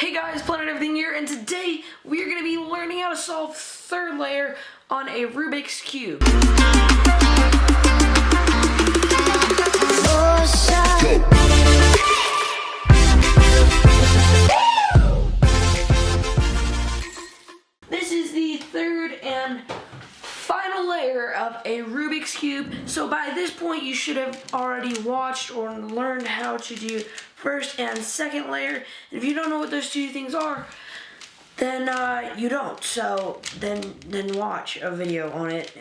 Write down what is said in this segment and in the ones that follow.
Hey guys, Planet Everything here, and today we are going to be learning how to solve third layer on a Rubik's Cube. This is the third and final layer of a Rubik's Cube. So by this point you should have already watched or learned how to do first and second layer. And if you don't know what those two things are, then you don't. So then watch a video on it.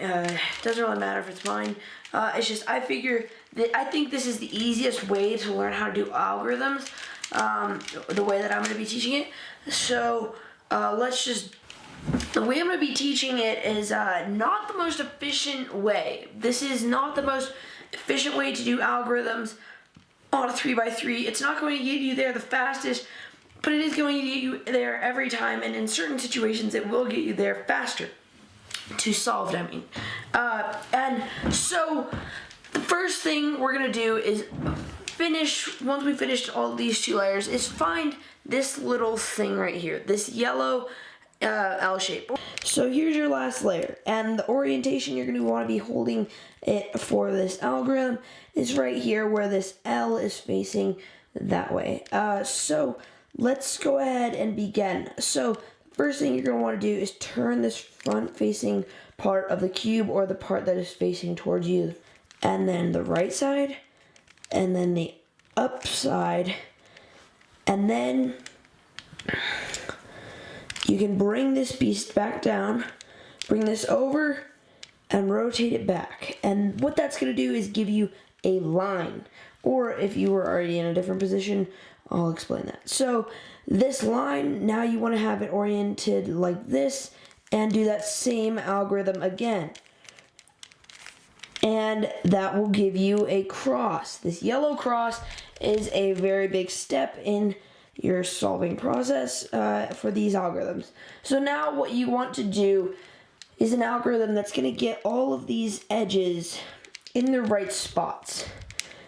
Doesn't really matter if it's mine. It's just I figure that I think this is the easiest way to learn how to do algorithms. The way that I'm going to be teaching it. So the way I'm going to be teaching it is not the most efficient way. This is not the most efficient way to do algorithms on a 3x3. It's not going to get you there the fastest, but it is going to get you there every time, and in certain situations it will get you there faster to solve it, I mean. And so the first thing we're going to do is once we finished all these two layers, is find this little thing right here, this yellow L shape. So here's your last layer, and the orientation you're going to want to be holding it for this algorithm is right here where this L is facing that way. So let's go ahead and begin. So first thing you're going to want to do is turn this front facing part of the cube, or the part that is facing towards you, and then the right side, and then the up side, and then you can bring this beast back down, bring this over, and rotate it back. And what that's going to do is give you a line. Or if you were already in a different position, I'll explain that. So this line, now you want to have it oriented like this, and do that same algorithm again. And that will give you a cross. This yellow cross is a very big step in your solving process for these algorithms. So now what you want to do is an algorithm that's going to get all of these edges in the right spots,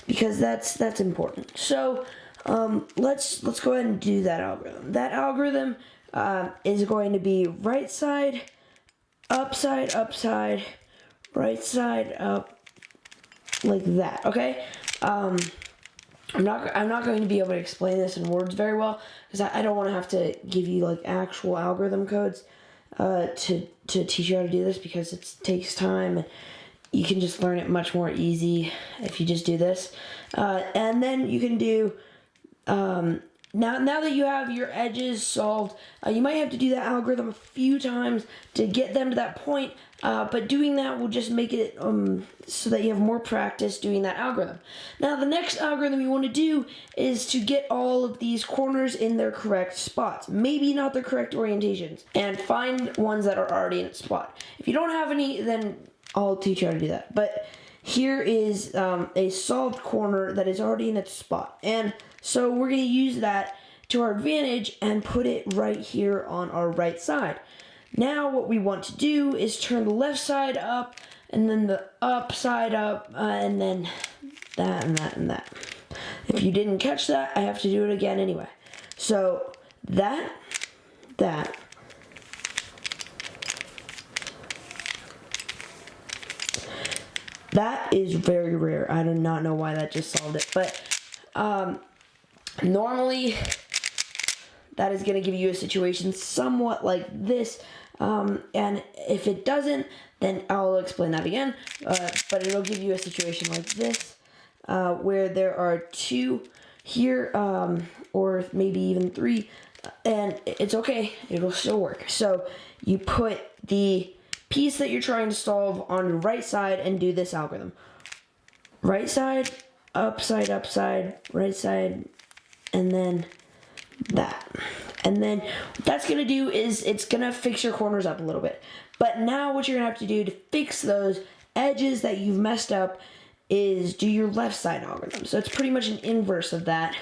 because that's important. So let's go ahead and do that algorithm. That algorithm is going to be right side, up side, right side, up, like that. Okay. I'm not going to be able to explain this in words very well, because I don't want to have to give you like actual algorithm codes to teach you how to do this, because it takes time, and you can just learn it much more easy if you just do this. And then you can do now that you have your edges solved, you might have to do that algorithm a few times to get them to that point, but doing that will just make it so that you have more practice doing that algorithm. Now the next algorithm you want to do is to get all of these corners in their correct spots, maybe not their correct orientations, and find ones that are already in its spot. If you don't have any, then I'll teach you how to do that. But here is a solved corner that is already in its spot, and so we're going to use that to our advantage and put it right here on our right side. Now what we want to do is turn the left side up, and then the up side up, and then that and that and that. If you didn't catch that, I have to do it again anyway. So that. That is very rare. I do not know why that just solved it, but normally that is going to give you a situation somewhat like this, and if it doesn't, then I'll explain that again, but it'll give you a situation like this, where there are two here, or maybe even three, and it's okay, it'll still work. So you put the piece that you're trying to solve on your right side and do this algorithm. Right side, up side, right side, and then that. And then what that's going to do is it's going to fix your corners up a little bit. But now what you're going to have to do to fix those edges that you've messed up is do your left side algorithm. So it's pretty much an inverse of that,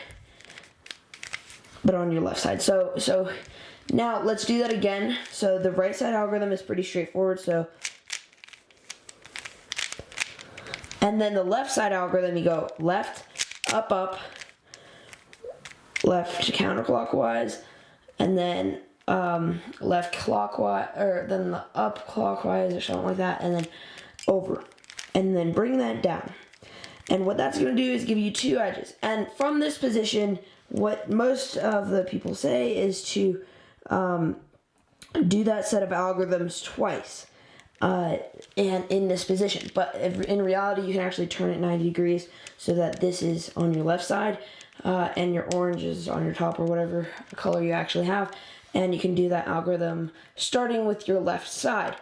but on your left side. So now let's do that again. So the right side algorithm is pretty straightforward. And then the left side algorithm, you go left, up, left counterclockwise, and then left clockwise, or then the up clockwise or something like that, and then over, and then bring that down. And what that's going to do is give you 2 edges. And from this position, what most of the people say is to do that set of algorithms twice, and in this position. But in reality, you can actually turn it 90 degrees so that this is on your left side, and your orange is on your top, or whatever color you actually have. And you can do that algorithm starting with your left side.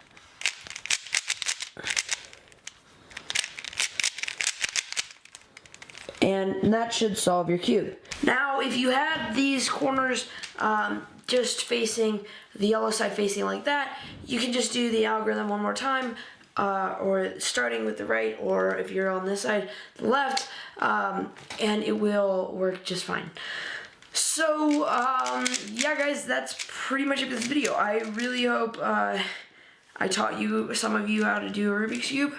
And that should solve your cube. Now, if you had these corners just facing, the yellow side facing like that, you can just do the algorithm one more time, or starting with the right, or if you're on this side, the left, and it will work just fine. So, yeah guys, that's pretty much it for this video. I really hope I taught some of you how to do a Rubik's Cube.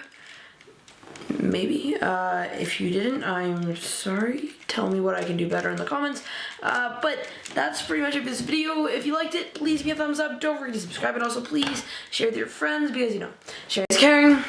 Maybe. If you didn't, I'm sorry. Tell me what I can do better in the comments. But that's pretty much it for this video. If you liked it, please give me a thumbs up. Don't forget to subscribe, and also please share with your friends, because, you know, sharing is caring.